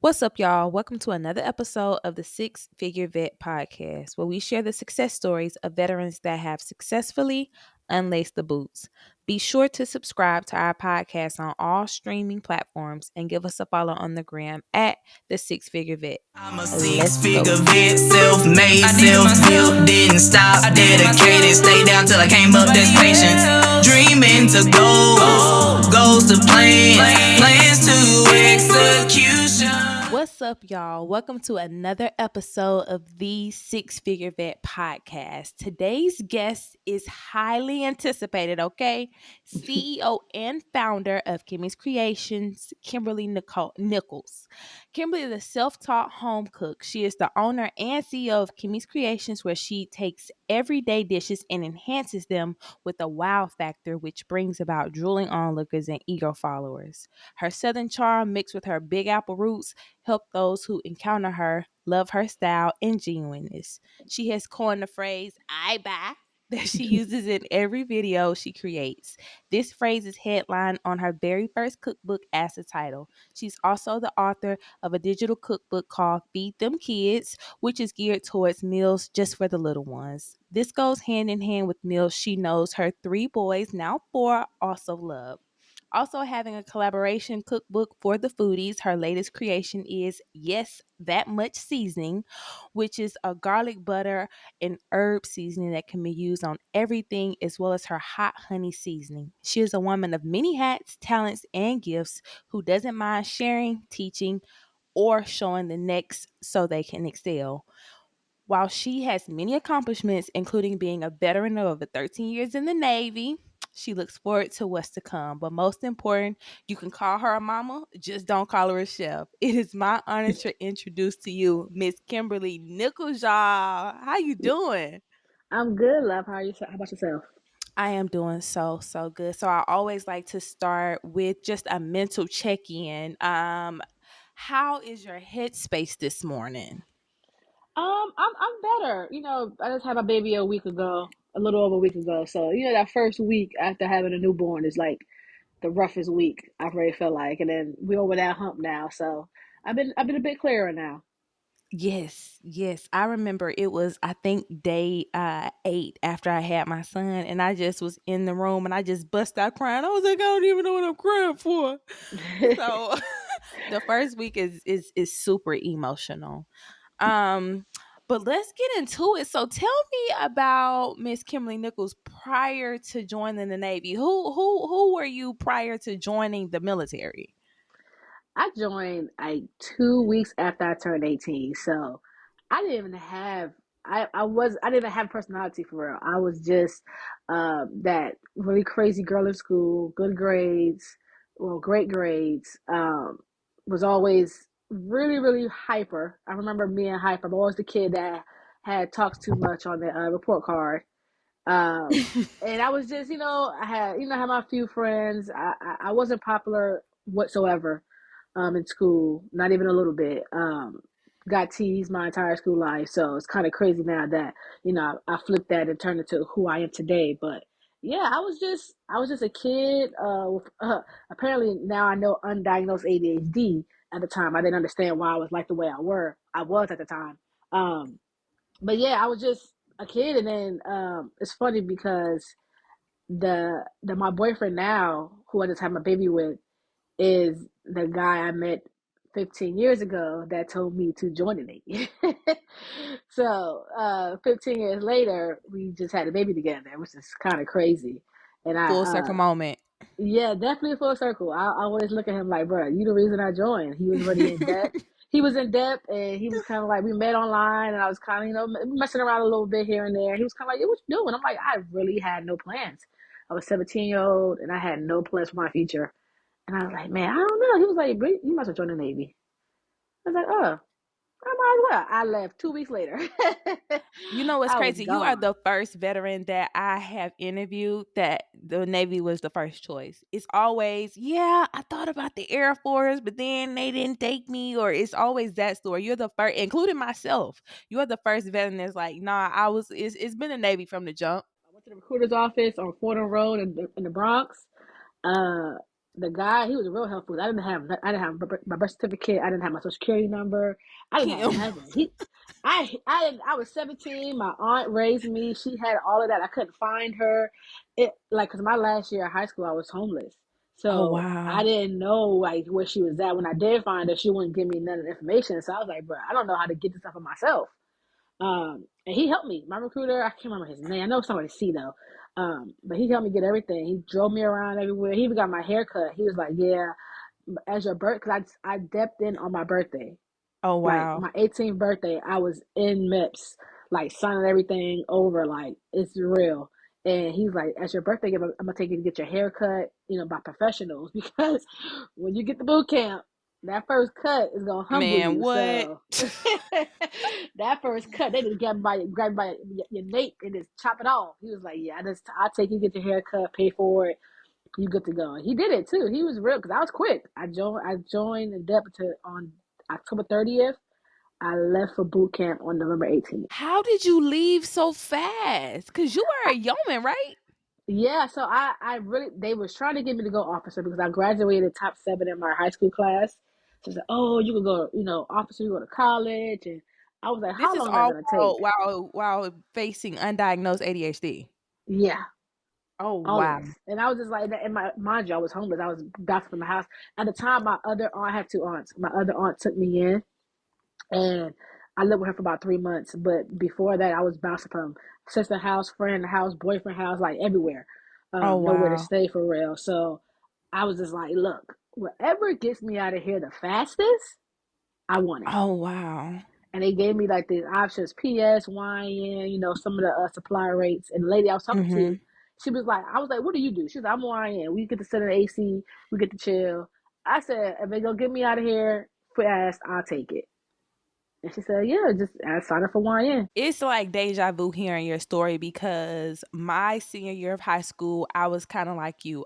What's up, y'all? Welcome to another episode of the Six Figure Vet Podcast, where we share the success stories of veterans that have successfully unlaced the boots. Be sure to subscribe to our podcast on all streaming platforms and give us a follow on the gram at the Six Figure Vet. I'm a Let's go. six-figure vet, self-made, self-built, didn't stop, dedicated, stay down till I came up, that's patience. Dreaming to goals to plans to execution. What's up, y'all? Welcome to another episode of the Six Figure Vet Podcast. Today's guest is highly anticipated, okay? CEO and founder of Kimmy's Creations, Kimberly Nichols. Kimberly is a self-taught home cook. She is the owner and CEO of Kimmy's Creations, where she takes everyday dishes and enhances them with a wow factor, which brings about drooling onlookers and eager followers. Her Southern charm mixed with her Big Apple roots help those who encounter her love her style and genuineness. She has coined the phrase "I buy" that she uses in every video she creates. This phrase is headlined on her very first cookbook as the title. She's also the author of a digital cookbook called Feed Them Kids, which is geared towards meals just for the little ones. This goes hand in hand with meals she knows her three boys, now four, also love. Also, having a collaboration cookbook for the foodies, her latest creation is Yes, That Much Seasoning, which is a garlic butter and herb seasoning that can be used on everything, as well as her hot honey seasoning. She is a woman of many hats, talents, and gifts who doesn't mind sharing, teaching, or showing the next so they can excel. While she has many accomplishments, including being a veteran of over 13 years in the Navy, she looks forward to what's to come. But most important, you can call her a mama, just don't call her a chef. It is my honor to introduce to you Miss Kimberly Nichols, y'all. How you doing? I'm good, love. How about yourself? I am doing so good. So I always like to start with just a mental check-in. How is your headspace this morning? I'm better. I just had my baby a week ago, a little over a week ago. So that first week after having a newborn is like the roughest week I've already felt like, and then we over that hump now. So I've been a bit clearer now. Yes. I remember it was, I think, day 8 after I had my son, and I just was in the room and I just bust out crying. I was like, I don't even know what I'm crying for. So the first week is super emotional. Um, but let's get into it. So tell me about Miss Kimberly Nichols prior to joining the Navy. Who were you prior to joining the military? I joined like 2 weeks after I turned 18. So I didn't even have I didn't even have personality for real. I was just that really crazy girl in school, good grades, well, great grades. Was always really, really hyper. I remember being hyper. I'm always the kid that had talks too much on the report card. Um, and I was just, I had my few friends. I wasn't popular whatsoever, in school, not even a little bit. Got teased my entire school life, so it's kind of crazy now that I flipped that and turned into who I am today. But yeah, I was just a kid. With, apparently now I know undiagnosed ADHD. At the time, I didn't understand why I was like the way I was at the time. Um, but yeah, I was just a kid, and then it's funny because the my boyfriend now, who I just had my baby with, is the guy I met 15 years ago that told me to join the Navy. So 15 years later, we just had a baby together, which is kind of crazy. And Full circle moment. yeah, definitely full circle. I always look at him like, bro, you the reason I joined. He was already in debt. He was in debt, and he was kind of like, we met online, and I was kind of, messing around a little bit here and there. He was kind of like, yeah, what you doing? I'm like, I really had no plans. I was 17-year-old, and I had no plans for my future. And I was like, man, I don't know. He was like, "Bri, you must have joined the Navy." I was like, oh, I might as well. I left 2 weeks later. You know what's I was crazy? You are gone. the first veteran that I have interviewed that the Navy was the first choice. It's always, yeah, I thought about the Air Force, but then they didn't take me, or it's always that story. You're the first, including myself. You're the first veteran that's like, nah, it's been a Navy from the jump. I went to the recruiter's office on Fordham Road in the Bronx. the guy, he was real helpful. I didn't have my birth certificate. I didn't have my social security number. I didn't have Kim. nothing. I was 17. My aunt raised me. She had all of that. I couldn't find her. It like because my last year of high school, I was homeless, Oh so I wow. didn't know like where she was at. When I did find her, she wouldn't give me none of the information. So I was like, bro, I don't know how to get this stuff for myself. And he helped me. My recruiter, I can't remember his name. I know somebody C though. But he helped me get everything. He drove me around everywhere. He even got my hair cut. He was like, "Yeah, as your birth, because I depped in on my birthday, Oh like wow. my 18th birthday. I was in MIPS, like signing everything over, like it's real." And he's like, "As your birthday gift, I'm gonna take you to get your hair cut, by professionals because when you get to boot camp, that first cut is gonna humble Man, you. what? So that first cut, they just grab by your nape and just chop it off." He was like, "Yeah, I'll take you get your hair cut, pay for it, you good to go." And he did it too. He was real because I was quick. I joined in depth on October 30th. I left for boot camp on November 18th. How did you leave so fast? Cause you were I, a yeoman, right? yeah, so I really they was trying to get me to go officer because I graduated top 7 in my high school class. So they said, "Oh, you can go, officer, you go to college." And I was like, This "How is long is that all gonna take?" while facing undiagnosed ADHD. Yeah, Oh all of wow. this. And I was just like, and my mind you, I was homeless. I was bouncing from the house. At the time, my other aunt, I have two aunts. My other aunt took me in, and I lived with her for about 3 months. But before that, I was bouncing from sister house, friend house, boyfriend house, like everywhere. Oh Nowhere to wow. stay for real. So I was just like, look, whatever gets me out of here the fastest, I want it. Oh wow. And they gave me like these options: PS, YN, some of the supply rates. And the lady I was talking to, Mhm. she was like, I was like, "What do you do?" She was like, "I'm YN. We get to sit in the AC, we get to chill." I said, "If they gonna get me out of here fast, I'll take it." And she said, "Yeah, just I signed up for YN." It's like deja vu hearing your story because my senior year of high school, I was kind of like you.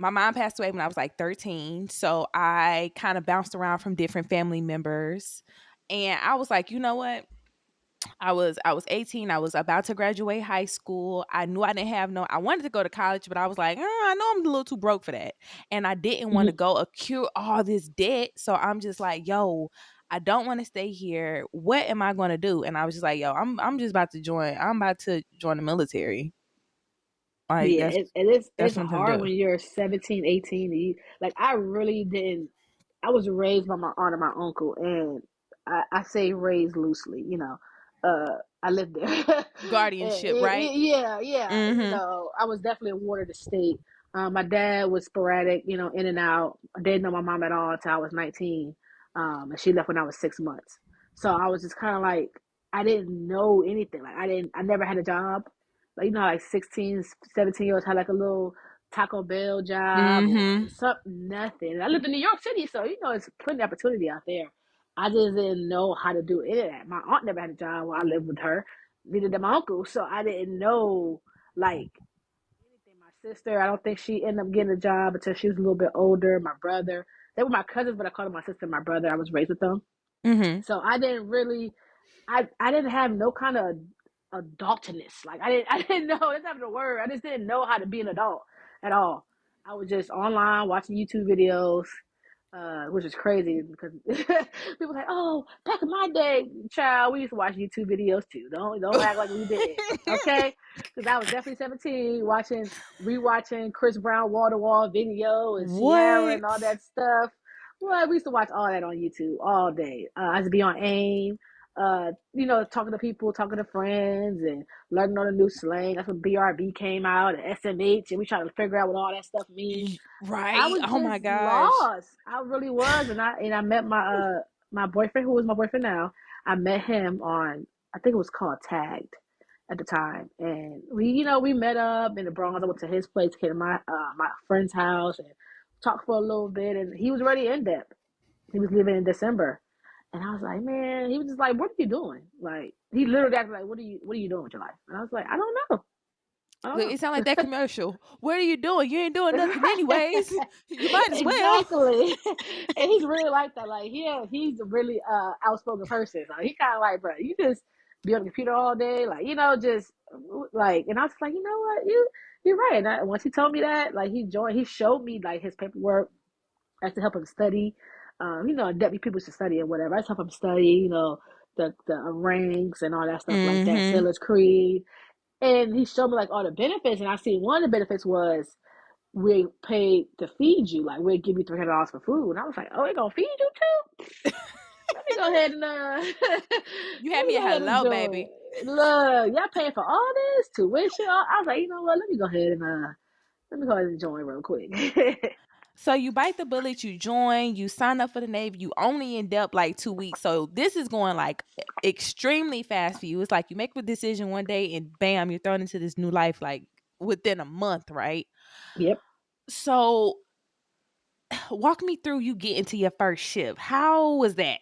My mom passed away when I was like 13, so I kind of bounced around from different family members, and I was like, you know what? I was 18. I was about to graduate high school. I knew I didn't have no I wanted to go to college, but I was like, I know I'm a little too broke for that. And I didn't want to go accrue all this debt. So I'm just like, yo, I don't want to stay here. What am I going to do? And I was just like, yo, I'm just about to join. I'm about to join the military. Like Yeah, that's it's that's what I'm going hard to do. when you're 17, 18. Like I really didn't. I was raised by my aunt and my uncle, and I say raised loosely. I lived there. Guardianship, right? Yeah, yeah. Mhm. I was definitely awarded the state. My dad was sporadic, in and out. I didn't know my mom at all until I was 19, and she left when I was 6 months. So I was just kind of like I didn't know anything. Like I never had a job. Like, like 16, 17 year olds had like a little Taco Bell job or Mhm. something, nothing. And I lived in New York City, so it's plenty of opportunity out there. I just didn't know how to do any of that. My aunt never had a job while I lived with her, neither did my uncle. So I didn't know like anything. My sister, I don't think she ended up getting a job until she was a little bit older. My brother, they were my cousins, but I called them my sister and my brother. I was raised with them. Mhm. So I didn't really I didn't have no kind of adultness. Like I didn't know that's not the word. I just didn't know how to be an adult at all. I was just online watching YouTube videos, which is crazy because people like, "Oh, back in my day, child, we used to watch YouTube videos too. Don't act like we didn't, okay?" Because I was definitely 17, rewatching Chris Brown wall to wall video and Sierra and all What? that stuff. Well, we used to watch all that on YouTube all day. I used to be on AIM, talking to people, talking to friends, and learning all the new slang. That's when BRB came out and SMH, and we tried to figure out what all that stuff means. I Right. was Oh my just gosh. lost. I really was, and I met my boyfriend, who was my boyfriend now. I met him on, I think it was called Tagged at the time, and we met up in the Bronx. I went to his place, came to my friend's house, and talked for a little bit. And he was already in depth. He was leaving in December, and I was like, man, he was just like, "What are you doing?" Like he literally acted like, "What are you doing with your life?" And I was like, "I don't know. I Look, don't it sound like that know." commercial. What are you doing? You ain't doing nothing Right. anyways. You might as well. Exactly. And he's really like that. Like, he's a really outspoken person. Like, he kind of like, bro, you just be on the computer all day, like, just like. And I was like, you know what, You're right. And once he told me that, like he showed me like his paperwork. I had to help him study. Deputy people should study and whatever. I just help him study, the ranks and all that stuff like that, Mm-hmm. Sailor's Creed. And he showed me like all the benefits. And I see one of the benefits was we paid to feed you. Like we'd give you $300 for food. And I was like, oh, they gonna feed you too? Let me go ahead and let You had me me a go ahead and hello, join. baby. Look, y'all paying for all this tuition. I was like, you know what? Let me go ahead and join real quick. So you bite the bullet, you join, you sign up for the Navy, you only end up like 2 weeks. So this is going like extremely fast for you. It's like you make a decision one day and bam, you're thrown into this new life like within a month, right? Yep. So walk me through you get into your first shift. How was that?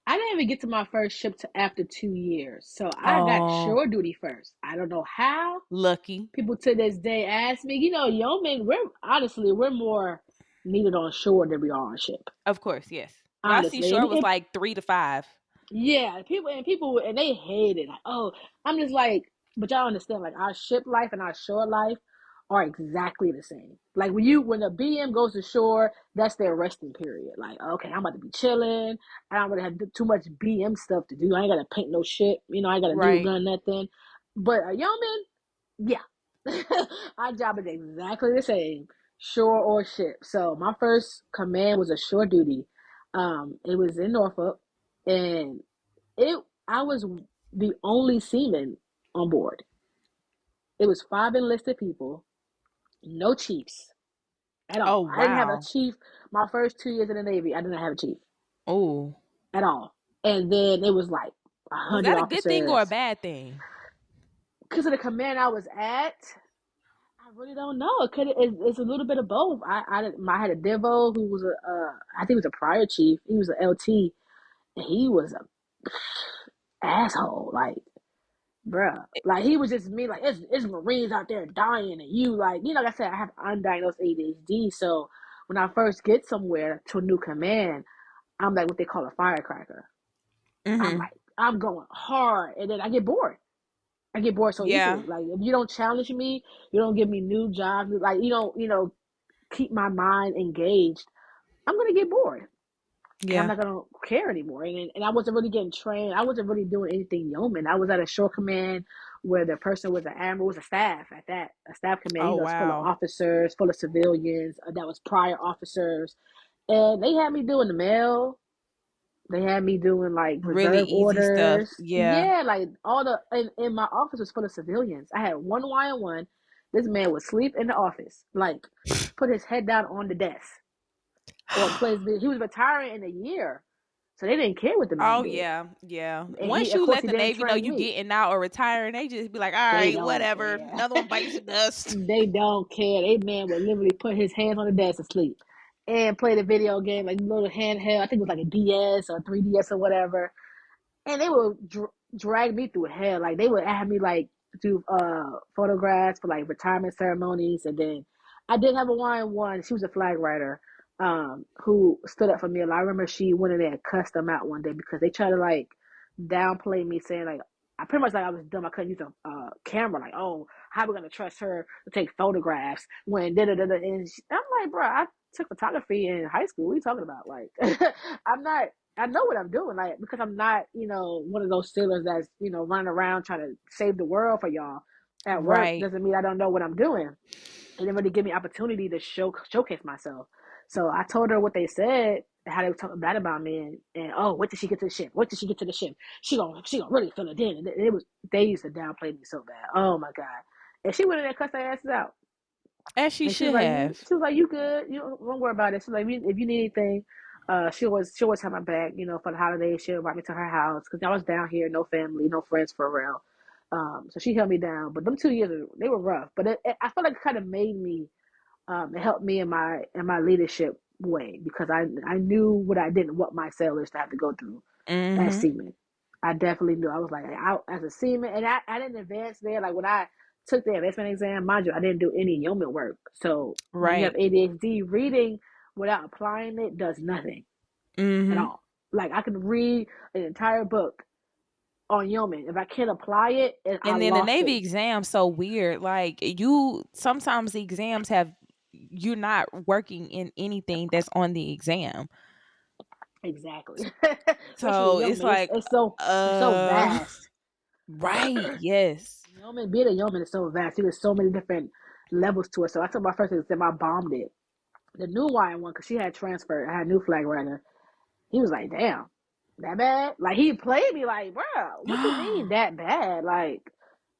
I didn't even get to my first ship to after 2 years. So I got Oh, shore duty first. I don't know how. lucky. People to this day ask me, yeomen, we're more needed on shore than we are on ship. Of course, yes. North Honestly. Seashore was like 3 to 5. Yeah, people they hate it. Like, oh, I'm just like, but y'all understand, like our ship life and our shore life are exactly the same. Like when the BM goes to shore, that's their resting period. Like, okay, I'm about to be chilling. I don't really have too much BM stuff to do. I ain't gotta paint no shit. I ain't gotta do Right. none of nothing. But a yeoman, yeah, our job is exactly the same, shore or ship. So my first command was a shore duty. It was in Norfolk, and it I was the only seaman on board. It was five enlisted people, no chiefs at Oh, all. I didn't have a wow. chief. My first 2 years in the Navy, I didn't have a chief Oh. at all. And then it was like a Was hundred that a good thing or a officers. bad thing? Because of the command I was at, I really don't know. It's a little bit of both. I had a Devo who was I think he was a prior chief. He was an LT, and he was a asshole. Like, bruh, like he was just me. Like it's Marines out there dying, and you like I said, I have undiagnosed ADHD. So when I first get somewhere to a new command, I'm like what they call a firecracker. I'm Mhm. like I'm going hard, and then I get bored. I get bored so Yeah. easily. Like if you don't challenge me, you don't give me new jobs. Like you don't keep my mind engaged. I'm gonna get bored. And I'm Yeah. not gonna care anymore. And I wasn't really getting trained. I wasn't really doing anything yeoman. I was at a shore command where the person was an admiral, was a staff at that, a staff command. Oh, It's full of wow. officers, full of civilians. That was prior officers, and they had me doing the mail. They had me doing like Really reserve easy stuff. orders. Yeah. Yeah, like all the in my office was full of civilians. I had one Y1. This man would sleep in the office, like put his head down on the desk or plays. He was retiring in a year, so they didn't care what the man Oh, did. yeah. Yeah. And he, Once of you course, let he the didn't Navy know train you me. getting out or retiring, they just be like, all They right, don't whatever. care. Another one bites the dust. They don't care. They man would literally put his hands on the desk and sleep, and play the video game like little handheld. I think it was like a DS or 3DS or whatever. And they would drag me through hell. Like they would have me like do photographs for like retirement ceremonies, and then I did have a Y1. She was a flag writer, who stood up for me a lot. I remember she went in there and cussed them out one day because they tried to like downplay me, saying like I pretty much like I was dumb. I couldn't use a camera. Like, oh, how we gonna trust her to take photographs when da da da da? And I'm like, bro, I took photography in high school. What are you talking about? Like, I'm not. I know what I'm doing, like because I'm not, one of those sailors that's, running around trying to save the world for y'all at work. Right. Doesn't mean I don't know what I'm doing. It didn't really give me opportunity to showcase myself. So I told her what they said, how they were talking bad about me, and oh, wait till she get to the ship. Wait till she get to the ship. She gonna really feel it then. And it was they used to downplay me so bad. Oh my god. And she went in there and cussed their asses out. As she And she was should like, have. you good? You don't worry about it. She's like, if you need anything, she always have my back. For the holidays, she'll invite me to her house because I was down here, no family, no friends for real. So she held me down. But them 2 years, they were rough. But I feel like it kind of made me, it helped me in my leadership way because I knew what I didn't want my sailors to have to go through as Mhm. seamen. I definitely knew. I was like, as a seaman, and I didn't advance there. Like when I took the advancement exam, mind you, I didn't do any yeoman work. So when you have Right. ADHD, reading without applying it does nothing at Mhm. all. Like I can read an entire book on yeoman. If I can't apply it, I And then the lost Navy it. exam's so weird. Like you sometimes the exams have you're not working in anything that's on the exam. Exactly. Especially a So it's yeoman. It's, like it's so uh vast. right, yes. Yeoman, being a yeoman is so vast. There's so many different levels to it. So I took my first exam, I bombed it. The new Y one, because she had transferred, I had new flag runner. He was like, damn, that bad? Like, he played me like, bro, what you mean that bad? Like,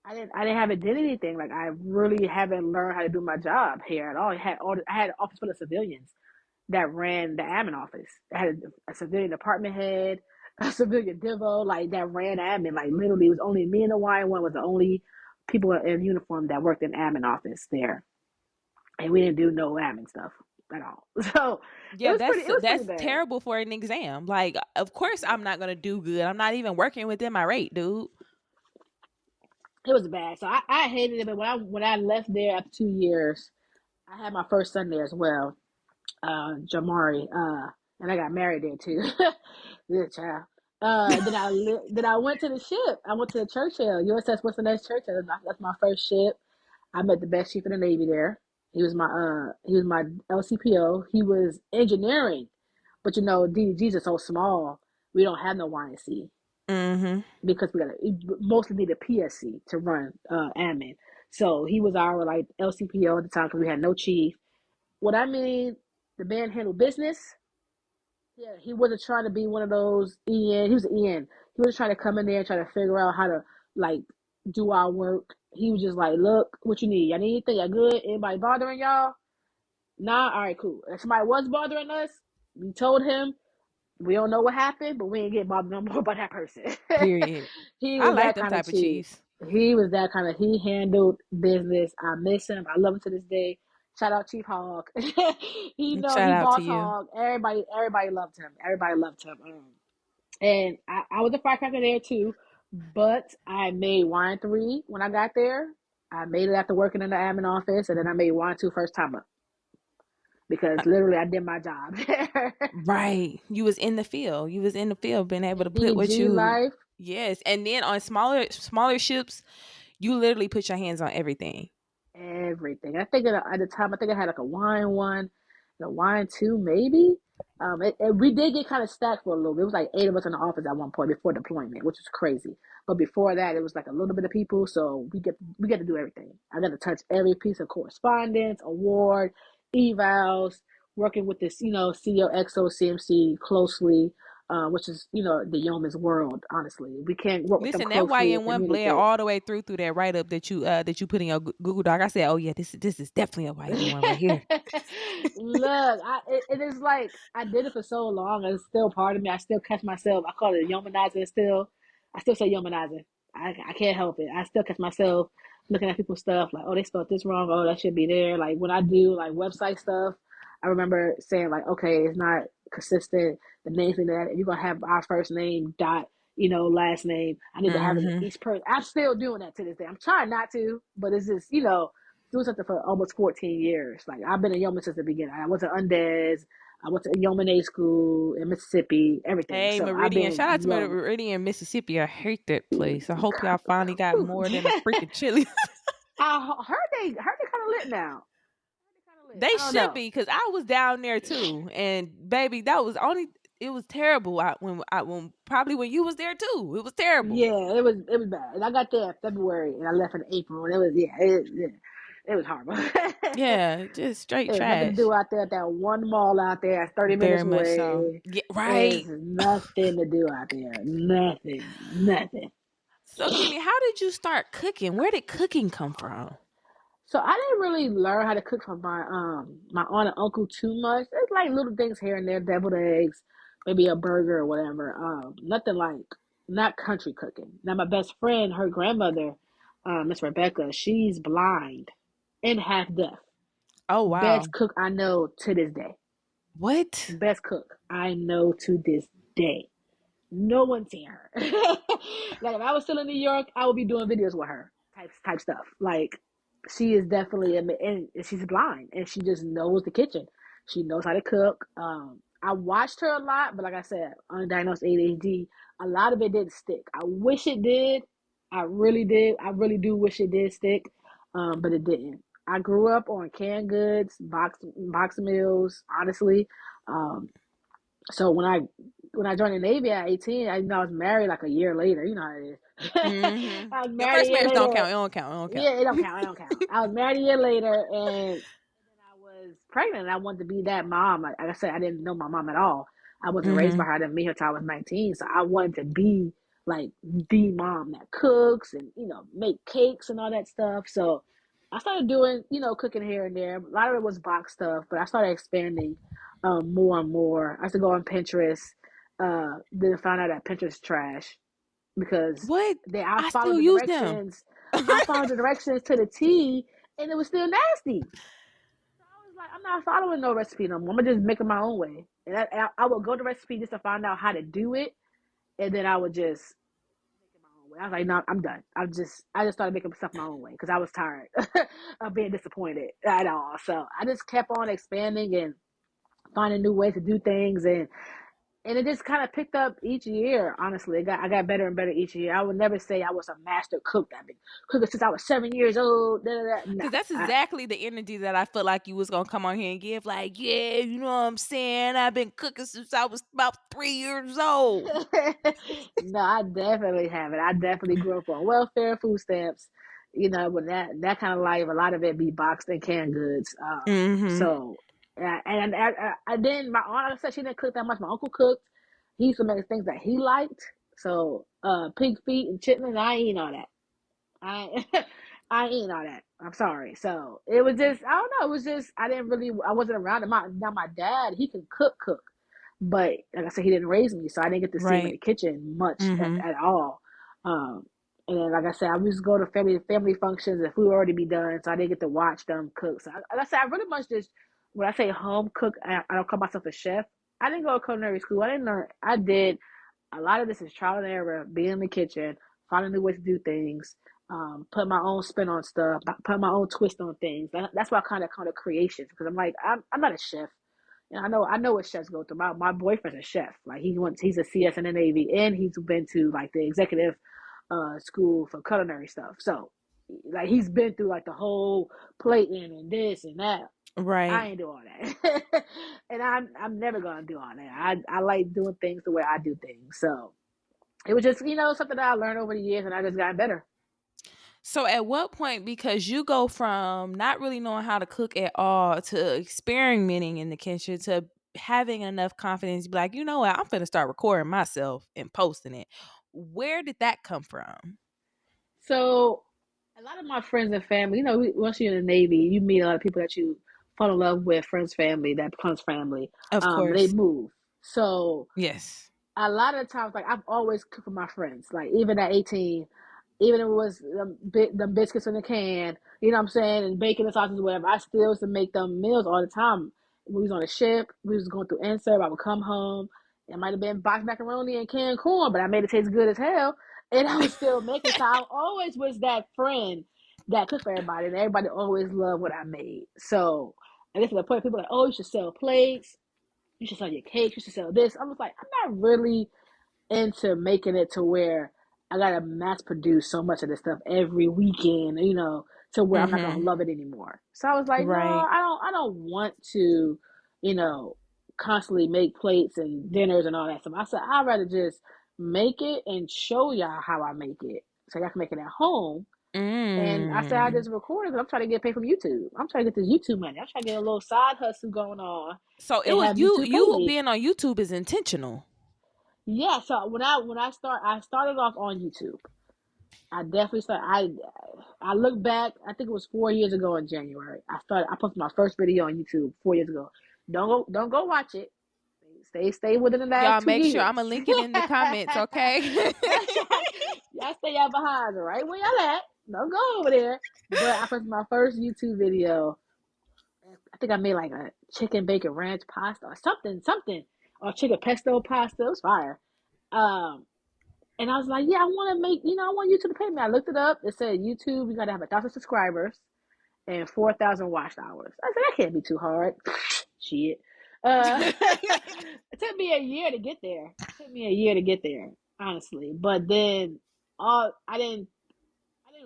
I didn't have did anything. Like, I really haven't learned how to do my job here at all. I had an office full of civilians that ran the admin office. I had a civilian department head, a civilian divo, like that ran admin. Like literally, it was only me and the Y one was the only people in uniform that worked in admin office there, and we didn't do no admin stuff at all. So Yeah, it was pretty that's bad. terrible for an exam. Like, of course I'm not gonna do good. I'm not even working within my rate, dude. It was bad. So I hated it. But when I left there after 2 years, I had my first son there as well, Jamari, and I got married there too. Good child. Then I went to the ship. I went to the Churchill, USS Winston-S. Churchill. That's my first ship. I met the best chief in the Navy there. He was my LCPO. He was engineering, but DDGs are so small. We don't have no YNC Mhm. because we mostly need a PSC to run admin. So he was our like LCPO at the time because we had no chief. What I mean, the man handled business. Yeah, he wasn't trying to be one of those EN. He was an EN. He was trying to come in there and try to figure out how to like do our work. He was just like, look, what you need? Y'all need anything? Y'all good? Anybody bothering y'all? Nah, all right, cool. If somebody was bothering us, we told him we don't know what happened, but we ain't get bothered no more by that person. Period. He I was like that them kind of type of chief. chiefs. He was that kind of. He handled business. I miss him. I love him to this day. Shout out Chief Hog. Shout He out to boss you. hog. Everybody loved him. Everybody loved him. And I was a firecracker there too, but I made wine three when I got there. I made it after working in the admin office, and then I made wine two first time up because literally I did my job. Right. You was in the field. You was in the field being able to In put what DG you life, yes. And then on smaller ships, you literally put your hands on everything. everything. I think at the time, I think I had like a wine one, and a wine two, maybe. We did get kind of stacked for a little bit. It was like 8 of us in the office at one point before deployment, which was crazy. But before that, it was like a little bit of people, so we get to do everything. I got to touch every piece of correspondence, award, evals, working with this, CEO, XO, CMC closely, which is the yeoman's world. Honestly, we can't work with them Listen, that closely and YN1 bled communicate. all the way through that write up that you put in your Google Doc. I said, "Oh yeah, this is definitely a YN1 right here." Look, it is like I did it for so long, and it's still part of me. I still catch myself. I call it yeomanizing. I still say yeomanizing. I can't help it. I still catch myself looking at people's stuff like, oh, they spelled this wrong. Oh, that should be there. Like when I do like website stuff, I remember saying like, okay, it's not consistent. The names in that you're gonna have our first name dot, last name. I need to have it in Mhm. each person. I'm still doing that to this day. I'm trying not to, but it's just doing something for almost 14 years. Like I've been a yeoman since the beginning. I went to Undes. I went to yeoman school in Mississippi. Everything. Hey, So I've Meridian. been Shout out to yeoman. Meridian, Mississippi. I hate that place. I hope y'all finally got more than a freaking chili. I heard they kind of lit now. They kind of lit. They I don't should know. be because I was down there too, and baby, that was only it was terrible. When probably when you was there too, it was terrible. Yeah, it was bad. And I got there in February and I left in April, and it was it was horrible. Yeah, just straight There's nothing to trash. do out there at that one mall out there. It's 30 Very minutes much so. away. Yeah, There's right. nothing to do out there. Nothing. Nothing. So, Kimmy, how did you start cooking? Where did cooking come from? So I didn't really learn how to cook from my aunt and uncle too much. It's like little things here and there, deviled eggs, maybe a burger or whatever. Nothing like not country cooking. Now my best friend, her grandmother, Miss Rebecca, she's blind and half deaf. Oh wow. Best cook I know to this day. What? Best cook I know to this day. No one's seen her. Like if I was still in New York, I would be doing videos with her, type stuff. Like she is definitely and she's blind and she just knows the kitchen. She knows how to cook. I watched her a lot, but like I said, undiagnosed ADHD, a lot of it didn't stick. I wish it did. I really did. I really do wish it did stick, but it didn't. I grew up on canned goods, box meals, honestly. Um, so when I joined the Navy at 18, I was married like a year later. You know how it is. Mm-hmm. I was Your married a first year marriage don't later. count. It don't count. It don't count. Yeah, it don't count. It don't count. I was married a year later, and then I was pregnant. And I wanted to be that mom. Like I said, I didn't know my mom at all. I wasn't raised by Mm-hmm. her. I didn't meet her till I was 19. So I wanted to be like the mom that cooks and make cakes and all that stuff. So I started doing cooking here and there. A lot of it was box stuff, but I started expanding more and more. I used to go on Pinterest. Then I found out that Pinterest is trash because What? I I followed still the use them. directions. I followed the directions to the T, and it was still nasty. So I was like, I'm not following no recipe no more. I'm gonna just make it my own way. And I would go to the recipe just to find out how to do it, and then I would just make it my own way. I was like, no, I'm done. I just started making stuff my own way because I was tired of being disappointed at all. So I just kept on expanding and finding new ways to do things, and it just kind of picked up each year. Honestly, I got better and better each year. I would never say I was a master cook. I've been cooking since I was 7 years old. Da, da, da. No, Cause that's exactly the energy that I felt like you was gonna come on here and give. Like, yeah, you know what I'm saying? I've been cooking since I was about 3 years old. no, I definitely haven't. I definitely grew up on welfare, food stamps. When that kind of life, a lot of it be boxed and canned goods. Mm-hmm. So, and I didn't. My aunt, like I said, she didn't cook that much. My uncle cooked. He used to make things that he liked. So, pig feet and chitlins. I ain't eating all that. I I ain't all that. I'm sorry. So it was just I don't know. It was just I wasn't around it. My dad, he can cook, but like I said, he didn't raise me, so I didn't get to see him in Right. the kitchen much Mm-hmm. at all. Um, and then like I said, I used to go to family functions and food would already be done, so I didn't get to watch them cook. So like I said, I really much just when I say home cook, I don't call myself a chef. I didn't go to culinary school. I didn't learn. I did a lot of this is trial and error, being in the kitchen, finding new ways to do things, put my own spin on stuff, put my own twist on things. That's why I kind of creations because I'm like I'm not a chef. And I know what chefs go through. My boyfriend's a chef. Like he's a CS in the Navy and he's been to like the executive school for culinary stuff. So like he's been through like the whole plating and this and that. I Right. ain't do all that, and I'm never gonna do all that. I like doing things the way I do things. So it was just something that I learned over the years, and I just got better. So at what point, because you go from not really knowing how to cook at all to experimenting in the kitchen to having enough confidence to be like, you know what, I'm gonna start recording myself and posting it. Where did that come from? So a lot of my friends and family, once you're in the Navy, you meet a lot of people that you fall in love with, friends, family that becomes family. Of They course. move. So Yes. a lot of times, like I've always cooked for my friends. Like even at 18, even if it was the biscuits in the can, you know what I'm saying, and bacon and sausage, whatever. I still used to make them meals all the time. When we was on a ship, we was going through insert. I would come home. It might have been boxed macaroni and canned corn, but I made it taste good as hell, and I was still making. So I always was that friend that cooked for everybody, and everybody always loved what I made. So I guess to the point people are like, oh, you should sell plates, you should sell your cakes, you should sell this. I was like, I'm not really into making it to where I gotta mass produce so much of this stuff every weekend, to where I'm not gonna Mm-hmm. love it anymore. So I was like, no, Right. I don't want to, you know, constantly make plates and dinners and all that stuff. I said I'd rather just make it and show y'all how I make it, so y'all can make it at home. And I said I Mm. just recorded because I'm trying to get paid from YouTube. I'm trying to get this YouTube money. I'm trying to get a little side hustle going on So it and was have you YouTube pay you me. being on YouTube is intentional. Yeah, so I started off on YouTube. I definitely started. I look back. I think it was 4 years ago in January. I posted my first video on YouTube 4 years ago. Don't go watch it. Stay within the last Y'all two make sure years. I'ma link it in the comments, okay? Y'all stay out behind, right where y'all at. Don't go over there. But I posted my first YouTube video. I think I made like a chicken bacon ranch pasta or something, or chicken pesto pasta. It was fire. Um, and I was like, yeah, I want to make, I want YouTube to pay me. I looked it up. It said YouTube, you got to have 1,000 subscribers and 4,000 watch hours. I said, that can't be too hard. Shit. It took me a year to get there. It took me a year to get there, honestly. But then all I didn't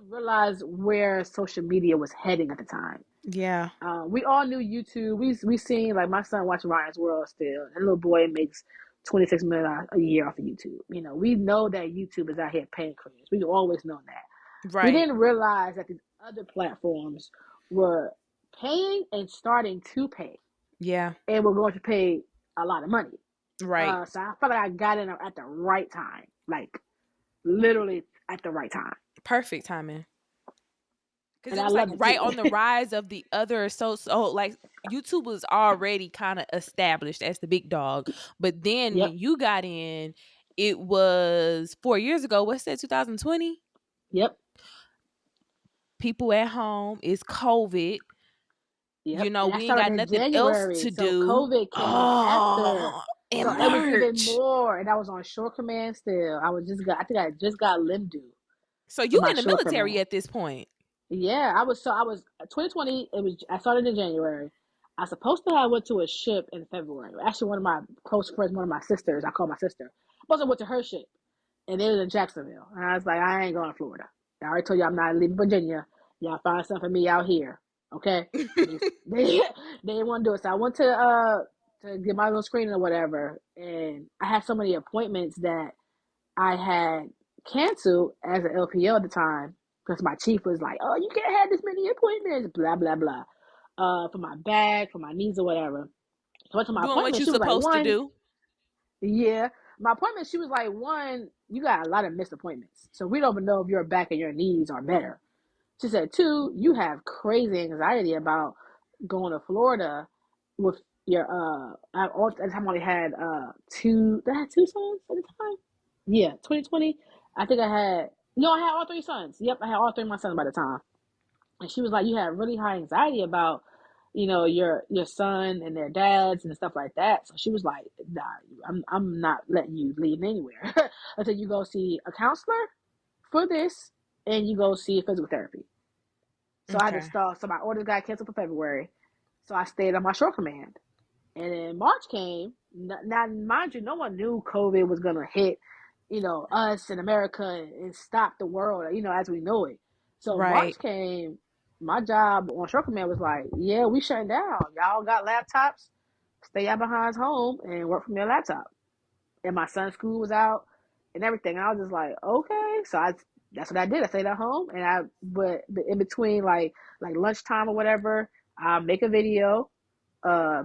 realize where social media was heading at the time. Yeah. We all knew YouTube. We seen like my son watching Ryan's World still. And little boy makes $26 million a year off of YouTube. You know, we know that YouTube is out here paying creators. We always know that. We Right. didn't realize that these other platforms were paying and starting to pay, Yeah. and we're going to pay a lot of money. Right. So I felt like I got in at the right time, like literally at the right time, Perfect timing. Because and it I was like loved it right too. on the rise of the other so like YouTube was already kind of established as the big dog. But then Yep, when you got in, it was 4 years ago. What's that, 2020? yep, People at home, it's COVID. yep. And that We ain't got started in nothing else January, to so do. COVID came after. Oh, So in it was even March. more, and I was on shore command still. I think I just got limdo So for you my in the shore military command. at this point. Yeah, I was 2020. It was I started in January. I supposed to have went to a ship in February. Actually, one of my close friends, one of my sisters, I call my sister. I supposed to went to her ship, and they was in Jacksonville. And I was like, I ain't going to Florida. I already told you I'm not leaving Virginia. Y'all find something for me out here, okay? But they they didn't want to do it. So I went to get my little screening or whatever, and I had so many appointments that I had canceled as an LPO at the time because my chief was like, "Oh, you can't have this many appointments." Blah blah blah. For my back, for my knees or whatever. So I went to my Doing what appointment. you She was like, supposed to "One, do. yeah." My appointment. She was like, "One, you got a lot of missed appointments, so we don't even know if your back and your knees are better." She said, "Two, you have crazy anxiety about going to Florida with your at the time I only had two. Did I have two sons at the time? Yeah, 2020. I think I had no, I had all three sons. Yep, I had all three of my sons by the time. And she was like, you have really high anxiety about, your son and their dads and stuff like that. So she was like, nah, I'm not letting you leave anywhere until you go see a counselor for this and you go see physical therapy. So I had to Okay. start. So my orders got canceled for February. So I stayed on my short command. And then March came. Now, mind you, no one knew COVID was gonna hit, us in America and stop the world, as we know it. So Right. March came. My job on short command was like, yeah, we shutting down. Y'all got laptops. Stay out behind home and work from your laptop. And my son's school was out and everything. And I was just like, okay. So that's what I did. I stayed at home and but in between like lunchtime or whatever, I make a video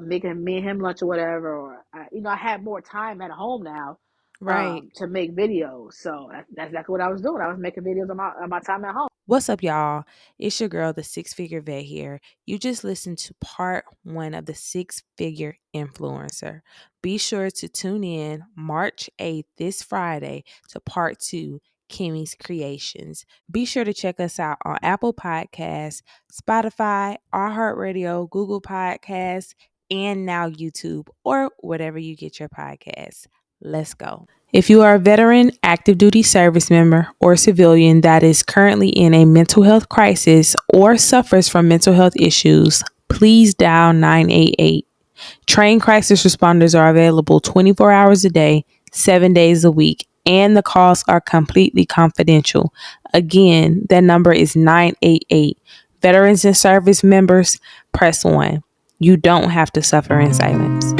making me and him lunch or whatever, or I had more time at home now, Right. to make videos. So that's exactly what I was doing. I was making videos on my time at home. What's up, y'all? It's your girl, the Six Figure Vet here. You just listened to part one of the Six Figure Influencer. Be sure to tune in March 8th, this Friday, to part two, Kimmy's Creations. Be sure to check us out on Apple Podcasts, Spotify, iHeartRadio, Google Podcasts, and now YouTube, or whatever you get your podcasts. Let's go. If you are a veteran, active duty service member, or civilian that is currently in a mental health crisis or suffers from mental health issues, please dial 988. Trained crisis responders are available 24 hours a day, 7 days a week, and the calls are completely confidential. Again, that number is 988. Veterans and service members, press 1. You don't have to suffer in silence.